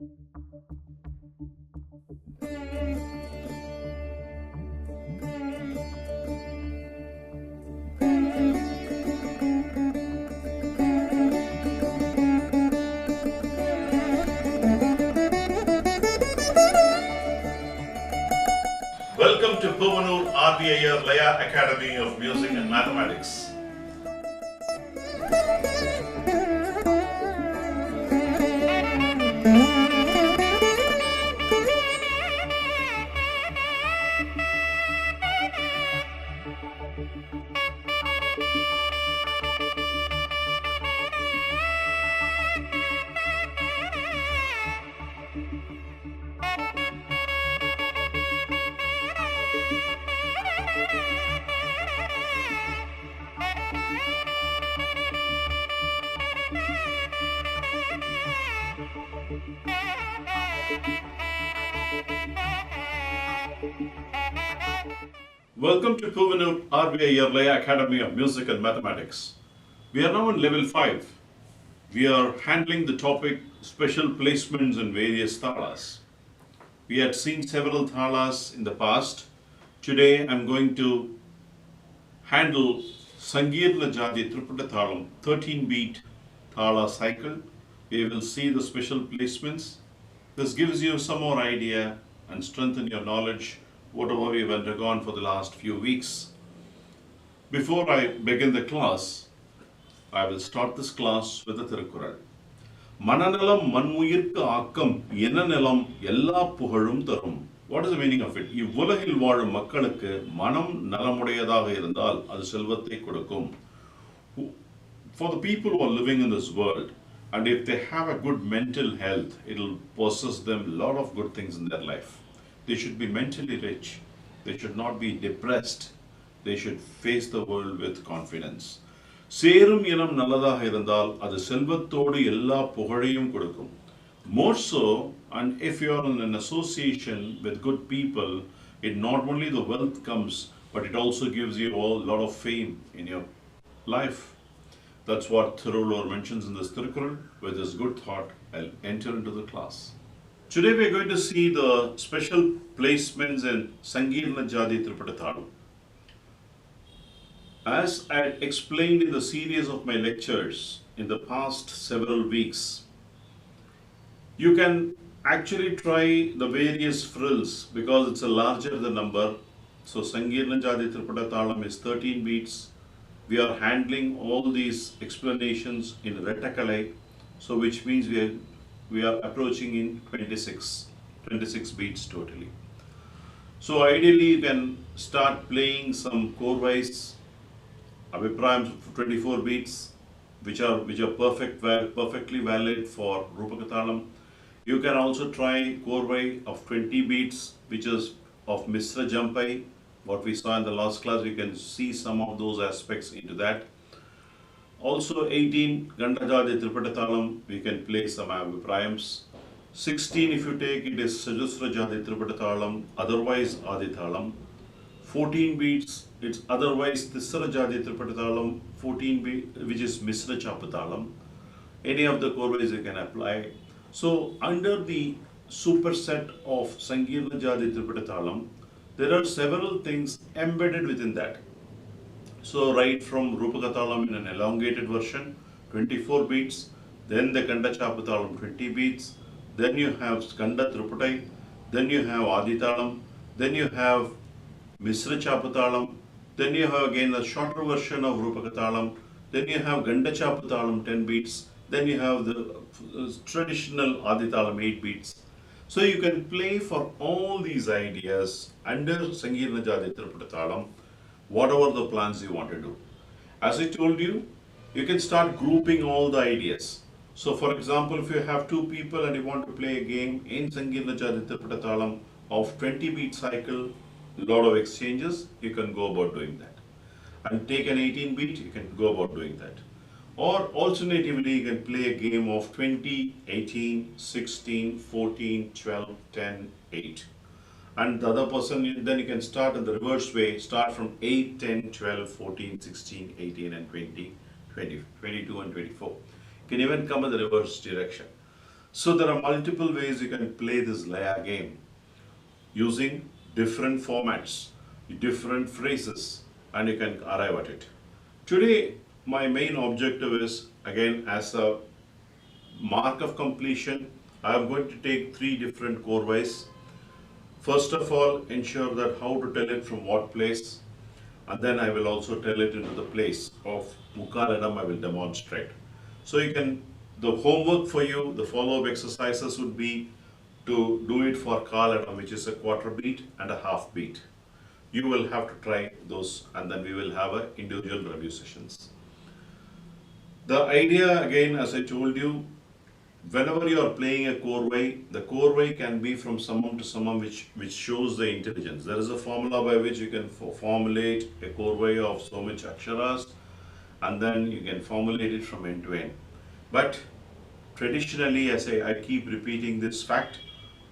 Welcome to Puvanur RBIR Laya Academy of Music and Mathematics. Welcome to Puvanur RBIR Laya Academy of Music and Mathematics. We are now in level 5. We are handling the topic special placements in various thalas. We had seen several thalas in the past. Today I am going to handle Sangeerna Jadi Triputa Thalam 13-beat thala cycle. We will see the special placements. This gives you some more idea and strengthen your knowledge whatever we've undergone for the last few weeks. Before I begin the class, I will start this class with a Tirukkural. Mananalam manmuirku ஆக்கம் என்ன நிலம் எல்லா புகழும் தரும். What is the meaning of it? இவ்வுலகில் வாழும் மக்களுக்கு மனம் நலமுடையதாக இருந்தால் அது செல்வத்தை கொடுக்கும். For the people who are living in this world, and if they have a good mental health, it will possess them a lot of good things in their life. They should be mentally rich. They should not be depressed. They should face the world with confidence. சேரும் இனம் நல்லதாக இருந்தால் அது செல்வத்தோடு எல்லா புகழையும் கொடுக்கும். More so, and if you are in an association with good people, it not only the wealth comes, but it also gives you a lot of fame in your life. That's what Thiruvallur mentions in this Tirukkural. With this good thought, I'll enter into the class. Today we are going to see the special placements in Sangeerna Jadi Triputa Thalam. As I explained in the series of my lectures in the past several weeks, you can actually try the various frills because it's a larger the number. So Sangeerna Jadi Triputa Thalam is 13 beats. We are handling all these explanations in Kalai, so which means we are approaching in 26 beats totally. So ideally you can start playing some chord-wise abhiprayams for 24 beats, which are perfectly valid for Rupakathalam. You can also try chord-wise of 20 beats, which is of Misra Jampai. What we saw in the last class, we can see some of those aspects into that. Also 18 Gandajadi Triputa Thalam, we can play some abhiprayams. 16 if you take it is Sajusra Jadi Triputa Thalam, otherwise Adi Thalam. 14 beats, it's otherwise Tisra Jadi Triputa Thalam, 14 beat, which is Misra Chapathalam. Any of the chords you can apply. So under the superset of Sangeerna Jadi Triputa Thalam, there are several things embedded within that. So right from Rupakathalam in an elongated version, 24 beats, then the Kanda Chapathalam 20 beats, then you have Skanda Triputai, then you have Adithalam, then you have Misra Chapathalam, then you have again the shorter version of Rupakathalam, then you have Ganda Chapathalam 10 beats, then you have the traditional Adithalam 8 beats. So you can play for all these ideas under Sangeerna Jadi Triputa Thalam, whatever the plans you want to do. As I told you, you can start grouping all the ideas. So for example, if you have two people and you want to play a game in Sangeerna Jadi Triputa Thalam of 20 beat cycle, a lot of exchanges, you can go about doing that. And take an 18 beat, you can go about doing that. Or alternatively, you can play a game of 20, 18, 16, 14, 12, 10, 8. And the other person, then you can start in the reverse way, start from 8, 10, 12, 14, 16, 18 and 20, 22 and 24. You can even come in the reverse direction. So there are multiple ways you can play this Laya game using different formats, different phrases, and you can arrive at it. Today, my main objective is again as a mark of completion, I am going to take three different core ways. First of all, ensure that how to tell it from what place, and then I will also tell it into the place of Mukaradam I will demonstrate. So you can, the homework for you, the follow-up exercises would be to do it for Kaladam, which is a quarter beat and a half beat. You will have to try those and then we will have a individual review sessions. The idea again, as I told you, whenever you are playing a korvai, the korvai can be from summum to summum, which shows the intelligence. There is a formula by which you can formulate a korvai of so much aksharas, and then you can formulate it from end to end. But traditionally, as I keep repeating this fact,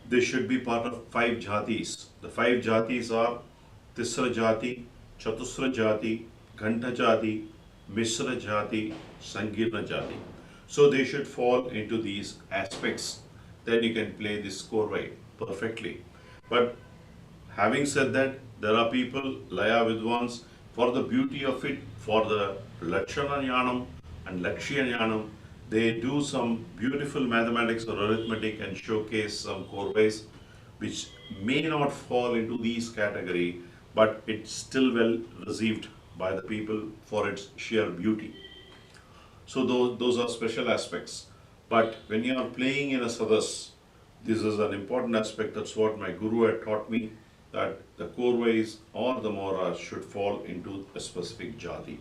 this should be part of five jatis. The five jatis are Tisra jati, Chatusra jati, Ghanta jati, Misra jati, Sangeerna jati. So they should fall into these aspects. Then you can play this korvai perfectly. But having said that, there are people, Laya Vidwans, for the beauty of it, for the Lakshana Jnanam and Lakshya Jnanam, they do some beautiful mathematics or arithmetic and showcase some korvais which may not fall into these category, but it's still well received by the people for its sheer beauty. So those are special aspects. But when you are playing in a sadas, this is an important aspect. That's what my guru had taught me, that the korvais or the moras should fall into a specific jati,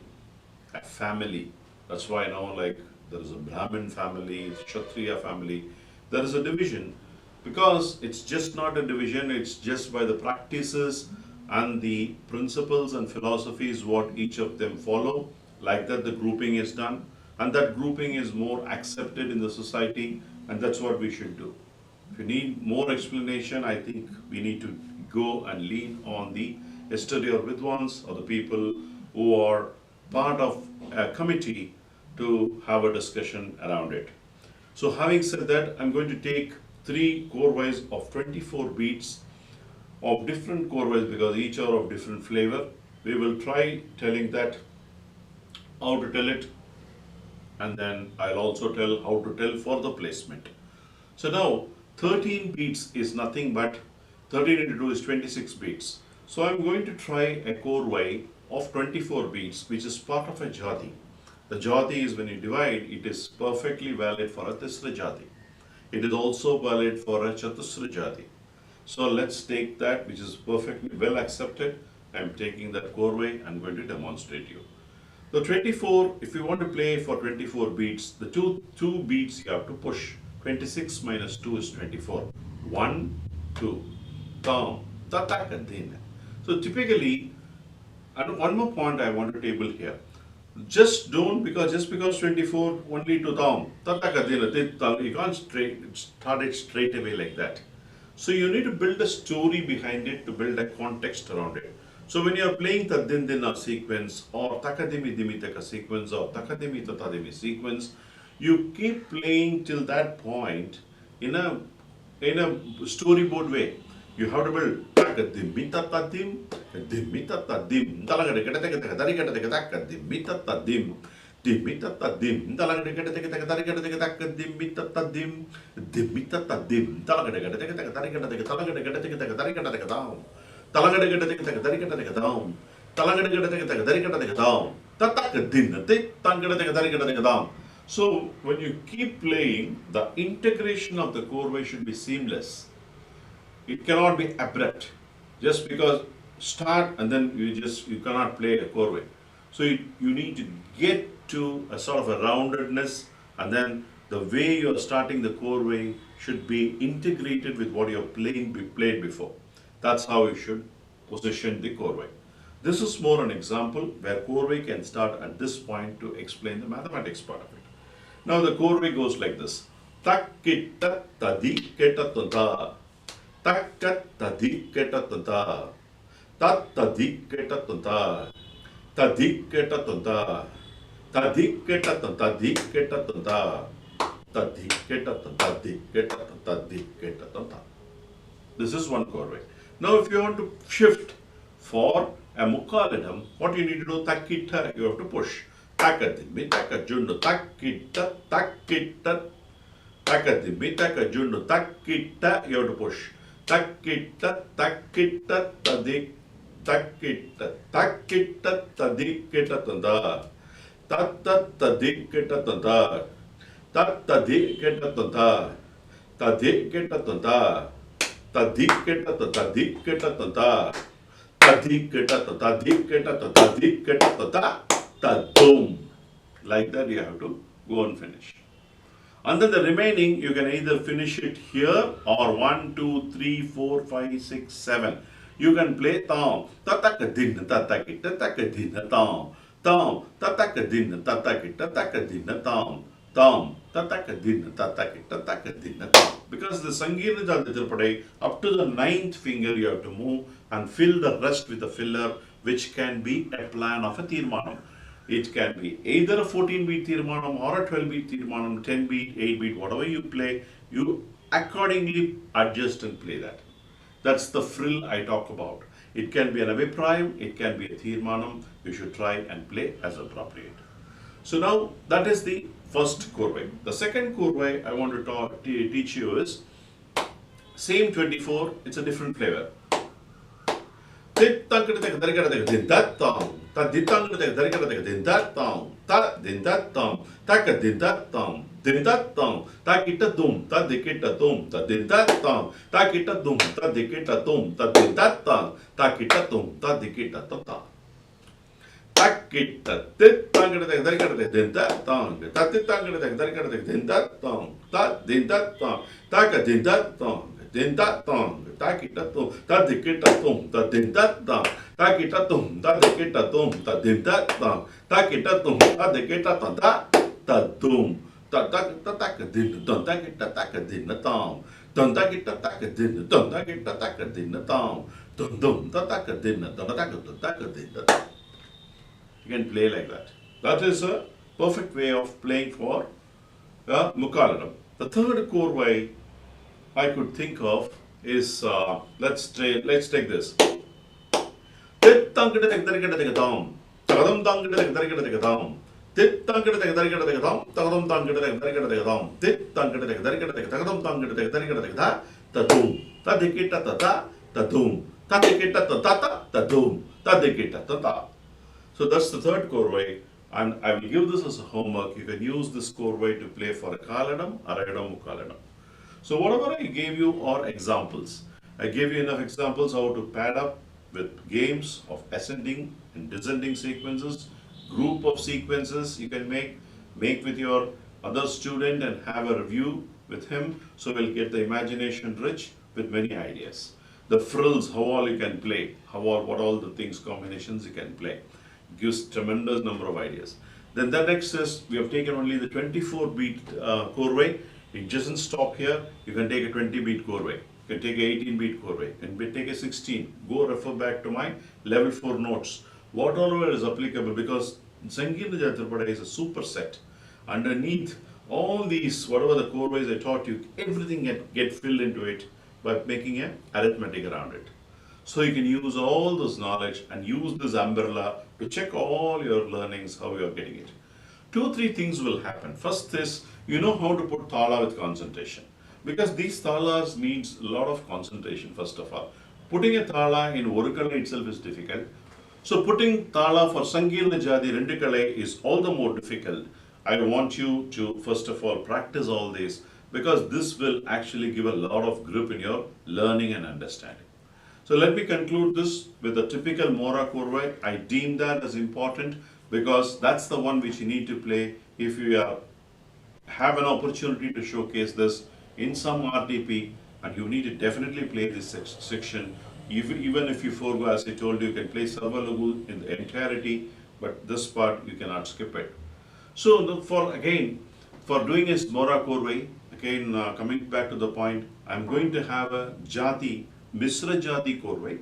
a family. That's why now like there is a Brahmin family, Kshatriya family. There is a division because it's just not a division, it's just by the practices and the principles and philosophies what each of them follow. Like that the grouping is done and that grouping is more accepted in the society, and that's what we should do. If you need more explanation, I think we need to go and lean on the yesterday or Vidwans or the people who are part of a committee to have a discussion around it. So having said that, I'm going to take three korvais of 24 beats of different korvais because each are of different flavor. We will try telling that how to tell it, and then I'll also tell how to tell for the placement. So now 13 beats is nothing but 13 into 2 is 26 beats. So I'm going to try a korvai of 24 beats which is part of a jati. The jati is when you divide, it is perfectly valid for a Tisra jati. It is also valid for a Chatusra jati. So let's take that which is perfectly well accepted. I'm taking that korvai, I'm going to demonstrate you. The 24, if you want to play for 24 beats, the two beats you have to push. 26 minus 2 is 24. 1, 2, tam, tatakadina. So typically, and one more point I want to table here. Just because 24 only to tam, tatakadina, you can't start it straight away like that. So you need to build a story behind it to build a context around it. So when you are playing the Dindina sequence or Takadimi Dimitaka sequence or Takadimi Tatadimi sequence, you keep playing till that point in a storyboard way. You have to build Takadimi Tatadim, Dimitatadim, Dimitatadim, Dimitatadim, Dimitatadim, Talagadagadagadagadagadagadagadagadagadagadam. Talagadagadagadagadagadagadagadagadam. Tatakadinati, so when you keep playing, the integration of the korvai should be seamless. It cannot be abrupt. Just because start and then you cannot play a korvai. So you need to get to a sort of a roundedness, and then the way you are starting the korvai should be integrated with what you are played before. That's how you should position the korvai. This is more an example where korvai can start at this point to explain the mathematics part of it. Now the korvai goes like this. Takkita tadi ketatata. Takkat tadi ketatata. Tat tadi ketatata. Tadi ketatata. Tadi ketatata. Tadi ketatata. tadi ketatam, tadi ketatam, tadi ketatam. This is one chord way. Now, if you want to shift for a mukkaladam, what you need to do, takita, you have to push. Takadimmi, takajundu, takita, takita, takadimmi, takajundu, takita, you have to push. Takita, takita, tadik, takita, takita, tadikita, tanda. Tata, tadikita, tanda. Tata, dikita, tanda. Tadikita, tanda. Tadiketa tadiketa tada tadiketa tadiketa tadiketa tada tadum. Like that you have to go and finish. And then the remaining you can either finish it here or 1, 2, 3, 4, 5, 6, 7. You can play tam tatakadin tatakita takadina tam tam tatakadin tatakita takadina tam tam tatakadin tatakita takadina tam. Because the Sangeerna Jati Triputa, up to the ninth finger you have to move and fill the rest with a filler, which can be a plan of a Tirmanam. It can be either a 14-beat Tirmanam or a 12-beat Tirmanam, 10-beat, 8-beat, whatever you play, you accordingly adjust and play that. That's the frill I talk about. It can be an Abhiprayam, it can be a Tirmanam. You should try and play as appropriate. So now that is the first korvai. The second korvai I want to teach you is same 24, it's a different flavor. Takita tit tangada din that tong tatit tangada din that tong tat din that tong taka din that tong takita tum tadikita tum tadin that tong takita tum tadikita tum tadin that tong takita tum tadikita tum tadum takadin don takita takadin tong don takita takadin don takita takadin tong dum takadin don takadin tong. You can play like that. That is a perfect way of playing for Mukkaladam. The third korvai I could think of is let's take this. Tit tangada tagadarigada tagadam, tagadam tangada tagadarigada tagadam, tit tangada tagadarigada tagadam, tagadam tangada tagadarigada tagadam, tit tangada tagadarigada tagadam tangada tagadarigada tagada, tadum, tadikita tata, tadum, tadikita tata, tadum, tadikita tata. So that's the third korvai, and I will give this as a homework. You can use this korvai to play for a kaladam or a mukkaladam. So whatever I gave you are examples. I gave you enough examples how to pad up with games of ascending and descending sequences, group of sequences you can make with your other student and have a review with him, so we'll get the imagination rich with many ideas. The frills, how all you can play, what all the things combinations you can play. Gives tremendous number of ideas. Then the next is, we have taken only the 24-beat korvai. It doesn't stop here. You can take a 20-beat korvai. You can take a 18-beat korvai. You can take a 16. Go refer back to my level 4 notes. Whatever is applicable, because Sangeerna Jati Triputa is a superset. Underneath all these, whatever the korvais I taught you, everything get filled into it by making an arithmetic around it. So you can use all this knowledge and use this umbrella to check all your learnings, how you are getting it. 2-3 things will happen. First is, you know how to put thala with concentration. Because these thalas needs a lot of concentration, first of all. Putting a thala in Orukalai itself is difficult. So putting thala for Sangeerna Jati Rendukalai is all the more difficult. I want you to, first of all, practice all this, because this will actually give a lot of grip in your learning and understanding. So let me conclude this with the typical Mora korvai. I deem that as important because that's the one which you need to play if you have an opportunity to showcase this in some RTP, and you need to definitely play this section. Even if you forego, as I told you, you can play Sarvalagu in the entirety, but this part you cannot skip it. So for doing this Mora korvai, again coming back to the point, I'm going to have a Jati Misra Jati korvai,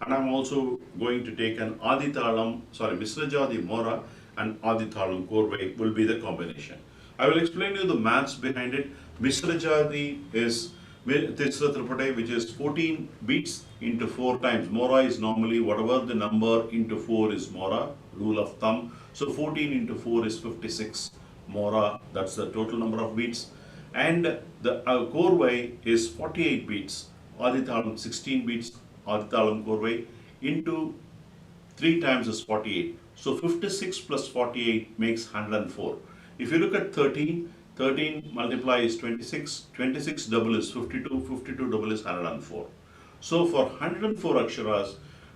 and I'm also going to take an Misra Jati Mora and Adithalam korvai will be the combination. I will explain you the maths behind it. Mr. Jati is Tisra Triputa, which is 14 beats into 4 times. Mora is normally whatever the number into 4 is Mora, rule of thumb. So 14 into 4 is 56 Mora, that's the total number of beats. And the Korvai is 48 beats. Adithalam 16 beats, Adithalam Korvai into 3 times is 48. So 56 plus 48 makes 104. If you look at 13, 13 multiply is 26, 26 double is 52, 52 double is 104. So for 104 aksharas,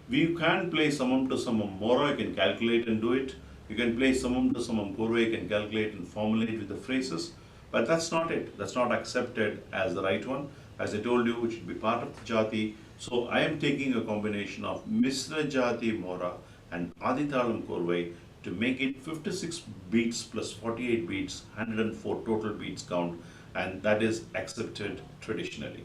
we can play samam to samam mora, you can calculate and do it. You can play samam to samam korva, you can calculate and formulate with the phrases. But that's not it. That's not accepted as the right one. As I told you, it should be part of the jati. So I am taking a combination of Misra Jati Mora and Adithalam Korvai to make it 56 beats plus 48 beats, 104 total beats count, and that is accepted traditionally.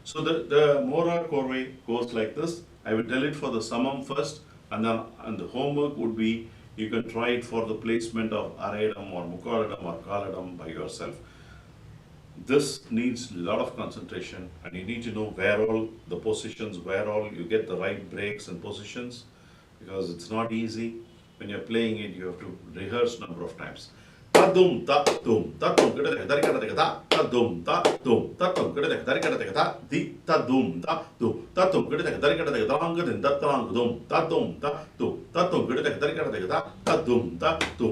So the Mora Korvai goes like this. I will tell it for the Samam first, and then the homework would be you can try it for the placement of Aredam or Mukaladam or Kaladam by yourself. This needs a lot of concentration, and you need to know where all the positions, where all you get the right breaks and positions, because it's not easy. When you're playing it, you have to rehearse number of times. Ta-dum, ta-dum, ta-dum, ta-dum, ta-dum, ta-dum, ta-dum, di, ta-dum, ta-dum, ta-dum, ta-dum, ta-dum, ta-dum, ta-dum, ta-dum, ta-dum, ta-dum, di, ta-dum, ta-dum, ta-dum,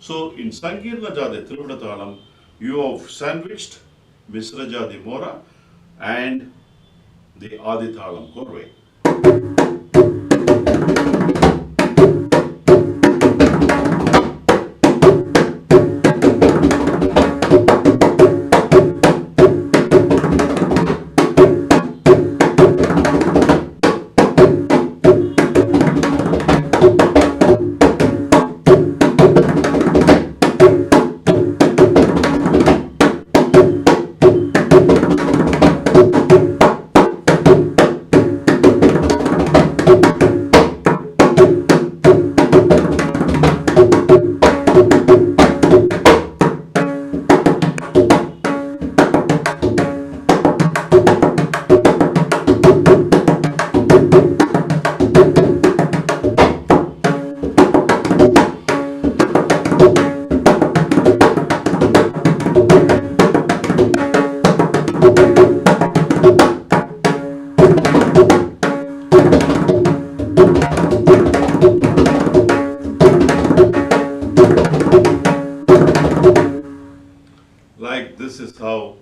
So in Sangeerna Jadi Triputa you have sandwiched Misra Jadi Mora and the Adithalam Korvai. Like this is how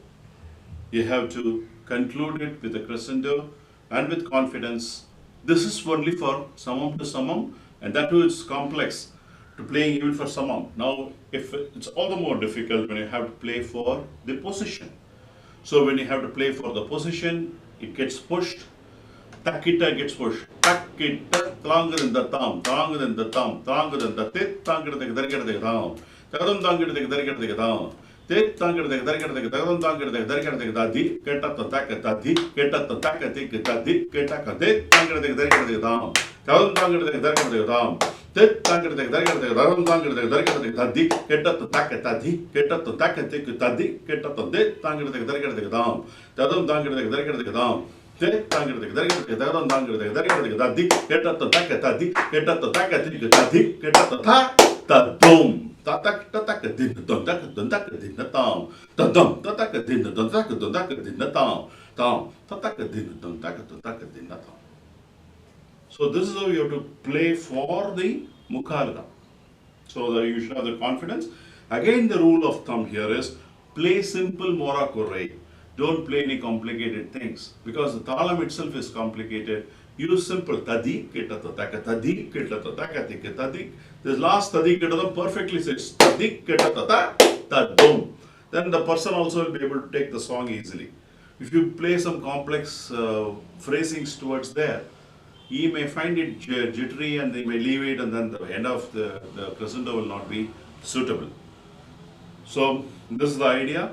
you have to conclude it with a crescendo and with confidence. This is only for summum to summum, and that too it's complex to playing even for summum. Now, if it's all the more difficult when you have to play for the position. So when you have to play for the position, it gets pushed. Takita gets pushed. Takita, longer than the thumb, longer than the thumb, longer than the tit, longer than the thumb. Takadum longer than the thumb. Tit, longer than the thumb, longer than the di, get up the takata di, get up the takati, get a di, get a tit, longer than the thumb. Takadum longer than the thumb. Tit, longer than the thumb, longer than the di, get up the takata di, get up the takati, get a di, get up the tit, longer than the thumb. Takadum longer than the thumb. Get up the takata di, get up the takati, get a ta, ta, boom. tatak tatak din dum tak dum tak din tam dum tatak din dum tak din tam tatak din dum tak din tam. So this is how you have to play for the mukhalga. So that you should have the confidence. Again, the rule of thumb here is play simple mora korei. Don't play any complicated things because the talam itself is complicated. Use simple tadik ketataka tadik ketataka tik tadik. This last tadik ketataka perfectly says tadik ketatata tadum. Then the person also will be able to take the song easily. If you play some complex phrasings towards there, he may find it jittery and they may leave it, and then the end of the crescendo will not be suitable. So this is the idea.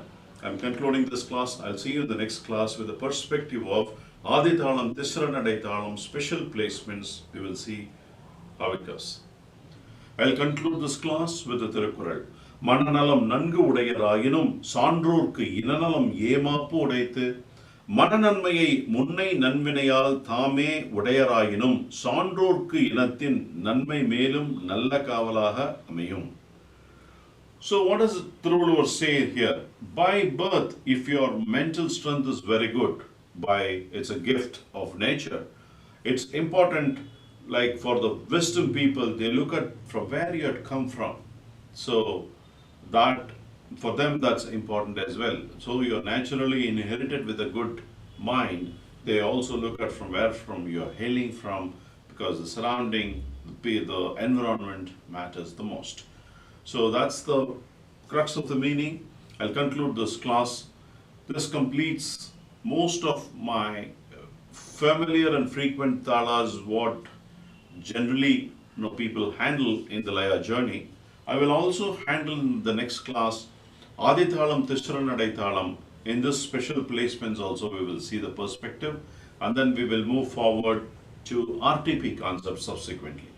I'm concluding this class. I'll see you in the next class with the perspective of Adi Thalam, Tisranadai Thalam, special placements. We will see how it goes. I'll conclude this class with the Tirukkural. Mananalam nangu udayaraginum சான்றோர்க்கு இனநலம் ஏமாப்பு உடைத்து மனநன்மையை முன்னை நன்வினையால் தாமே உடையராயினும் சான்றோர்க்கு இனத்தின் நன்மை மேலும் நல்ல காவலாக அமையும். So what does Thiruvalluvar say here? By birth, if your mental strength is very good, it's a gift of nature. It's important, like for the wisdom people, they look at from where you had come from. So that for them that's important as well. So you're naturally inherited with a good mind. They also look at from where from you're hailing from, because the surrounding, the environment matters the most. So that's the crux of the meaning. I'll conclude this class. This completes most of my familiar and frequent talas, what generally people handle in the Laya journey. I will also handle in the next class Adi Thalam, Tisranadai Thalam. In this special placements also we will see the perspective, and then we will move forward to RTP concepts subsequently.